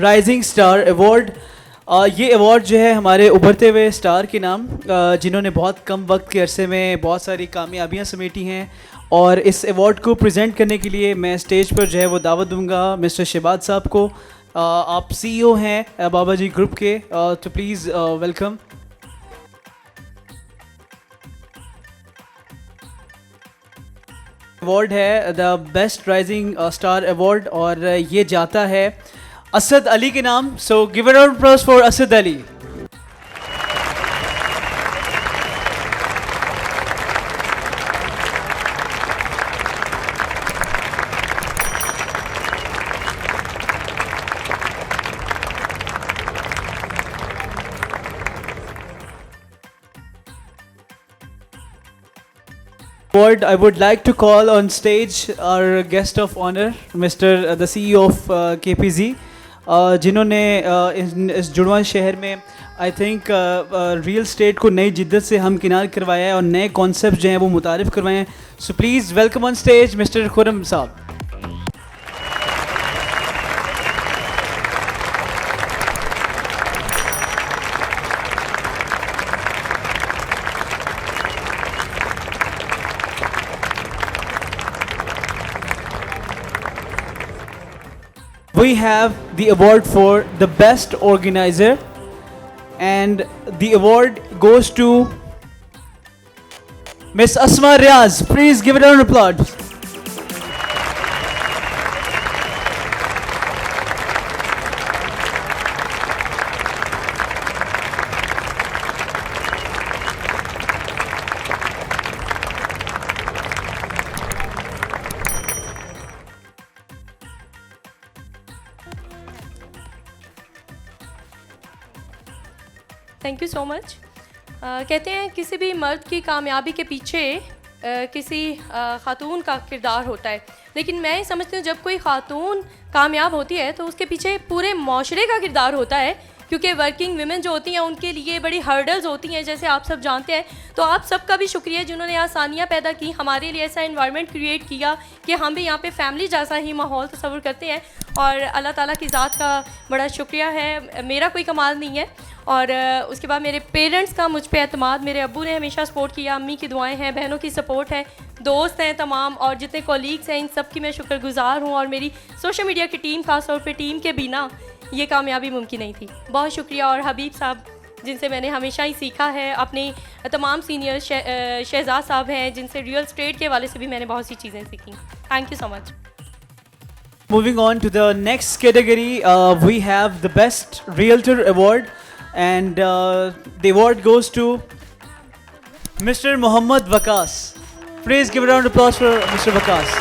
Rising star award. ये award जो है हमारे उभरते हुए स्टार के नाम जिन्होंने बहुत कम वक्त के अरसे में बहुत सारी कामयाबियां समेटी हैं, और इस अवार्ड को प्रेजेंट करने के लिए मैं स्टेज पर जो है वो दावत दूंगा मिस्टर शहबाज साहब को। आप सीईओ हैं बाबा जी ग्रुप के, तो प्लीज़ वेलकम। अवार्ड है the best rising star award, और ये जाता है असद अली के नाम। सो give a round of applause for Asad Ali. Award, I would like to call on stage our guest of honor, Mr. The CEO of KPZ, जिन्होंने इस जुड़वां शहर में आई थिंक रियल स्टेट को नई जिद्दत से हम किनार करवाया है और नए कॉन्सेप्ट जो हैं वो मुतारिफ करवाए हैं। So please welcome on stage mister Khurram साहब। We have the award for the best organizer, and the award goes to Miss Asma Riaz. Please give it a round of applause. Thank you so much. कहते हैं किसी भी मर्द की कामयाबी के पीछे किसी ख़ातून का किरदार होता है, लेकिन मैं ये समझती हूँ जब कोई ख़ातून कामयाब होती है तो उसके पीछे पूरे माशरे का किरदार होता है, क्योंकि वर्किंग वुमेन जो होती हैं उनके लिए बड़ी हर्डल्स होती हैं, जैसे आप सब जानते हैं। तो आप सबका भी शुक्रिया जिन्होंने आसानियाँ पैदा की, हमारे लिए ऐसा इन्वायरमेंट क्रिएट किया कि हम भी यहाँ पे फैमिली जैसा ही माहौल तस्वुर करते हैं, और अल्लाह ताला की ज़ात का बड़ा शुक्रिया है। मेरा कोई कमाल नहीं है, और उसके बाद मेरे पेरेंट्स का मुझ पे एतमाद, मेरे अब्बू ने हमेशा सपोर्ट किया, अम्मी की दुआएं हैं, बहनों की सपोर्ट है, दोस्त हैं तमाम, और जितने कॉलीग्स हैं इन सब की मैं शुक्रगुजार हूँ, और मेरी सोशल मीडिया की टीम, खास तौर पे टीम के बिना ये कामयाबी मुमकिन नहीं थी। बहुत शुक्रिया। और हबीब साहब जिनसे मैंने हमेशा ही सीखा है, अपने तमाम सीनियर शहजाद साहब हैं जिनसे रियल स्टेट के वाले से भी मैंने बहुत सी चीज़ें सीखी। Thank you so much. Moving on to the next category, we have the best realtor award, and the award goes to Mr. Muhammad Waqas. Please give a round of applause for Mr. Waqas.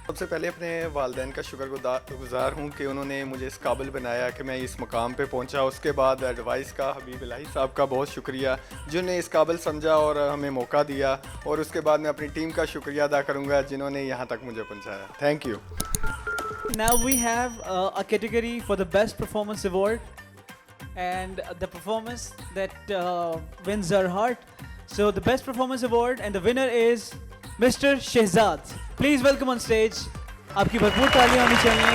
सबसे पहले अपने वालिदैन का शुक्रगुजार हूँ कि उन्होंने मुझे इस काबिल बनाया कि मैं इस मुकाम पे पहुँचा। उसके बाद एडवाइस का हबीब इलाही साहब का बहुत शुक्रिया जिन्होंने इस काबिल समझा और हमें मौका दिया, और उसके बाद मैं अपनी टीम का शुक्रिया अदा करूँगा जिन्होंने यहाँ तक मुझे पहुँचाया। Thank you. Now we have a category for the best performance award, and the performance that wins our heart. So the best performance award and the winner is Mr. Shehzad. Please welcome on stage. आपकी भरपूर तालियां होनी चाहिए।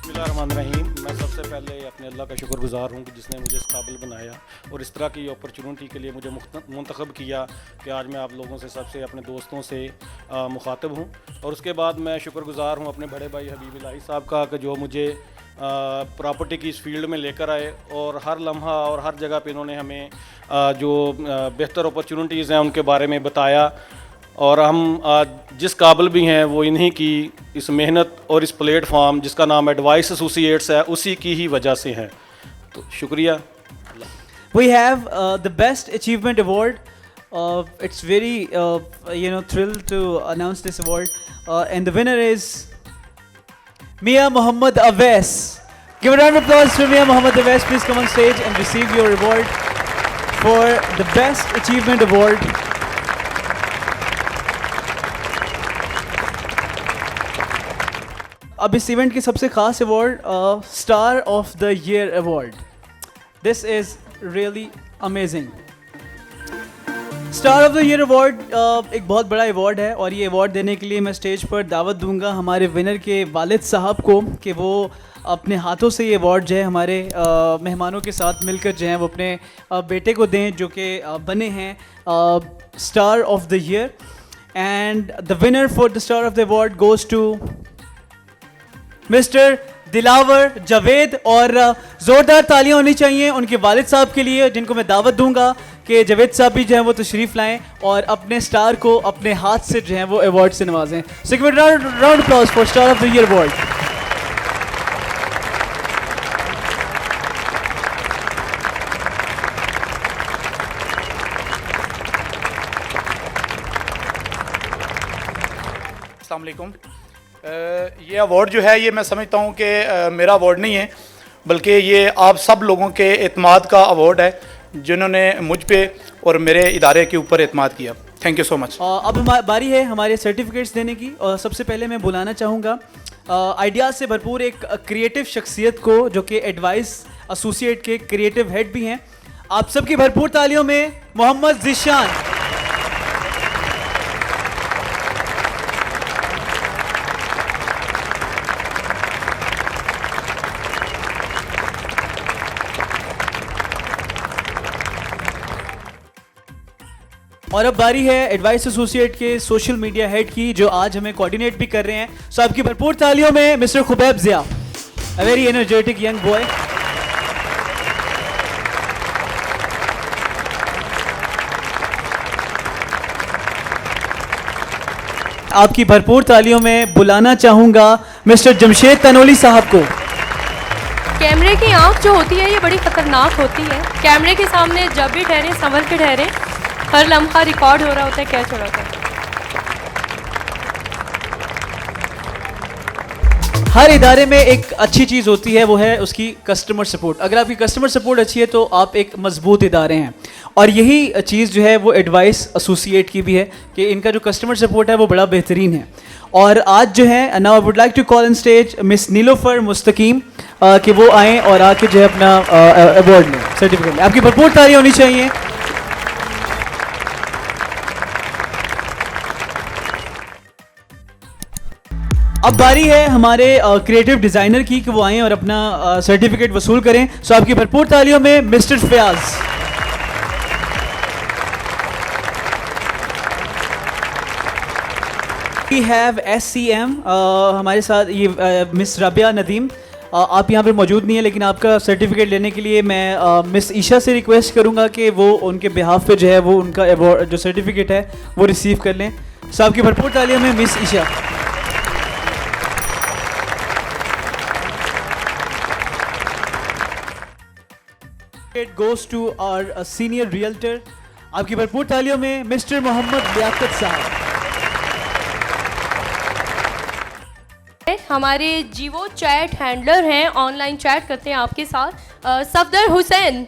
बिस्मिल्लाहिर्रहमानिर्रहीम। मैं सबसे पहले अपने अल्लाह का शुक्रगुजार हूँ कि जिसने मुझे इस काबिल बनाया और इस तरह की अपॉर्चुनिटी के लिए मुझे मुंतखब किया कि आज मैं आप लोगों से सबसे अपने दोस्तों से मुखातब हूँ। और उसके बाद मैं शुक्रगुजार हूँ अपने बड़े भाई हबीब इलाही साहब का कि जो मुझे प्रॉपर्टी की इस फील्ड में लेकर आए, और हर लम्हा और हर जगह पे इन्होंने हमें जो बेहतर अपॉर्चुनिटीज़ हैं उनके बारे में बताया, और हम आज जिस काबिल भी हैं वो इन्हीं की इस मेहनत और इस प्लेटफॉर्म जिसका नाम एडवाइस एसोसिएट्स है उसी की ही वजह से हैं। तो शुक्रिया। We have the best achievement award. It's very thrilled to announce this award, and the winner is Mia Muhammad Awais. Give a round of applause to Mia Mohammed Awais. Please come on stage and receive your reward for the Best Achievement Award. अब इस event की सबसे खास award star of the year award. This is really amazing. Star of the year award एक बहुत बड़ा award है और ये अवार्ड देने के लिए मैं स्टेज पर दावत दूंगा हमारे विनर के वालिद साहब को कि वो अपने हाथों से ये अवार्ड जो है हमारे मेहमानों के साथ मिलकर जो है वो अपने बेटे को दें जो कि बने हैं star of the year. And the winner for the star of the award goes to mister Dilawar Javed. और ज़ोरदार तालियां होनी चाहिए उनके वालिद साहब के लिए जिनको मैं दावत दूंगा कि जावेद साहब भी जो है वो तशरीफ़ लाएं और अपने स्टार को अपने हाथ से जो है वो अवार्ड से नवाजें. So give a round applause for star of the year award. अस्सलाम वालेकुम. ये अवार्ड जो है ये मैं समझता हूँ कि मेरा अवार्ड नहीं है बल्कि ये आप सब लोगों के एतमाद का अवार्ड है जिन्होंने मुझ पे और मेरे इदारे के ऊपर एतमाद किया. Thank you so much. अब बारी है हमारे सर्टिफिकेट्स देने की और सबसे पहले मैं बुलाना चाहूँगा आइडियाज़ से भरपूर एक क्रिएटिव शख्सियत को जो कि एडवाइस एसोसिएट के क्रिएटिव हेड भी हैं. आप सबकी भरपूर तालियों में मोहम्मद ज़िशान. और अब बारी है एडवाइस एसोसिएट के सोशल मीडिया हेड की जो आज हमें कोऑर्डिनेट भी कर रहे हैं. सो आपकी भरपूर तालियों में mister Khubaib Zia, a very energetic young boy. आपकी भरपूर तालियों में बुलाना चाहूंगा मिस्टर जमशेद तनोली साहब को. कैमरे की आंख जो होती है ये बड़ी ख़तरनाक होती है. कैमरे के सामने जब भी ठहरे संभल के ठहरे. हर लम्हा रिकॉर्ड हो रहा होता है, कैच हो रहा होता है. हर इदारे में एक अच्छी चीज़ होती है वो है उसकी कस्टमर सपोर्ट. अगर आपकी कस्टमर सपोर्ट अच्छी है तो आप एक मजबूत इदारे हैं और यही चीज़ जो है वो एडवाइस एसोसिएट की भी है कि इनका जो कस्टमर सपोर्ट है वो बड़ा बेहतरीन है. और आज जो है now I would like to call on stage Miss Nilofar Mustaqeem कि वो आएँ और आके जो है अपना अवार्ड लें, सर्टिफिकेट लें. आपकी भरपूर तालियां होनी चाहिए. अब बारी है हमारे क्रिएटिव डिज़ाइनर की कि वो आएँ और अपना सर्टिफिकेट वसूल करें. सो आपकी भरपूर तालियों में mister Fayaz. We have SCM हमारे साथ ये मिस राबिया नदीम. आप यहाँ पे मौजूद नहीं है लेकिन आपका सर्टिफिकेट लेने के लिए मैं मिस ईशा से रिक्वेस्ट करूँगा कि वो उनके बिहाफ पे जो है वो उनका अवार्ड जो सर्टिफिकेट है वो रिसीव कर लें. सो आपकी भरपूर तालियों में miss Isha. It goes to our senior realtor. आपकी भरपूर तालियों में मिस्टर मोहम्मद लियाकत साहब. हमारे जीवो चैट हैंडलर हैं, ऑनलाइन चैट करते हैं आपके साथ, सफदर हुसैन.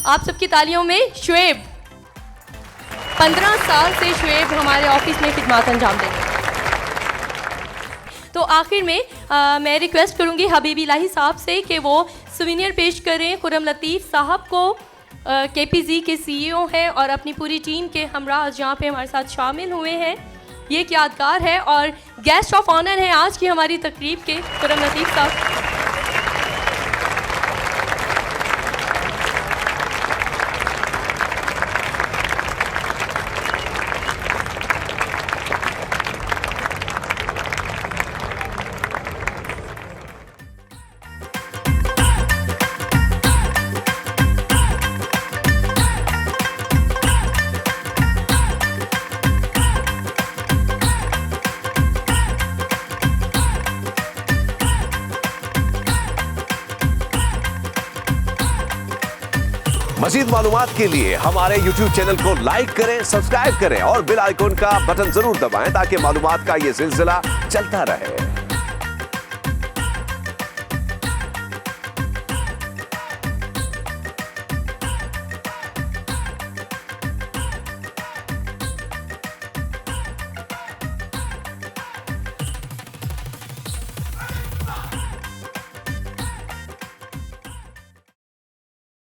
आप सबकी तालियों में शुएब. 15 साल से शुएब हमारे ऑफिस में खिदमत अंजाम देते हैं. तो आखिर में मैं रिक्वेस्ट करूंगी हबीबी इलाही साहब से कि वो सुवीनियर पेश करें खुरम लतीफ़ साहब को. KPZ के CEO हैं और अपनी पूरी टीम के हमरा जहाँ पे हमारे साथ शामिल हुए हैं. ये एक यादगार है और गेस्ट ऑफ ऑनर हैं आज की हमारी तकरीब के खुरम लतीफ़ साहब. मजीद मालूमात के लिए हमारे YouTube चैनल को लाइक करें, सब्सक्राइब करें और बेल आइकन का बटन जरूर दबाएं ताकि मालूमात का ये सिलसिला चलता रहे।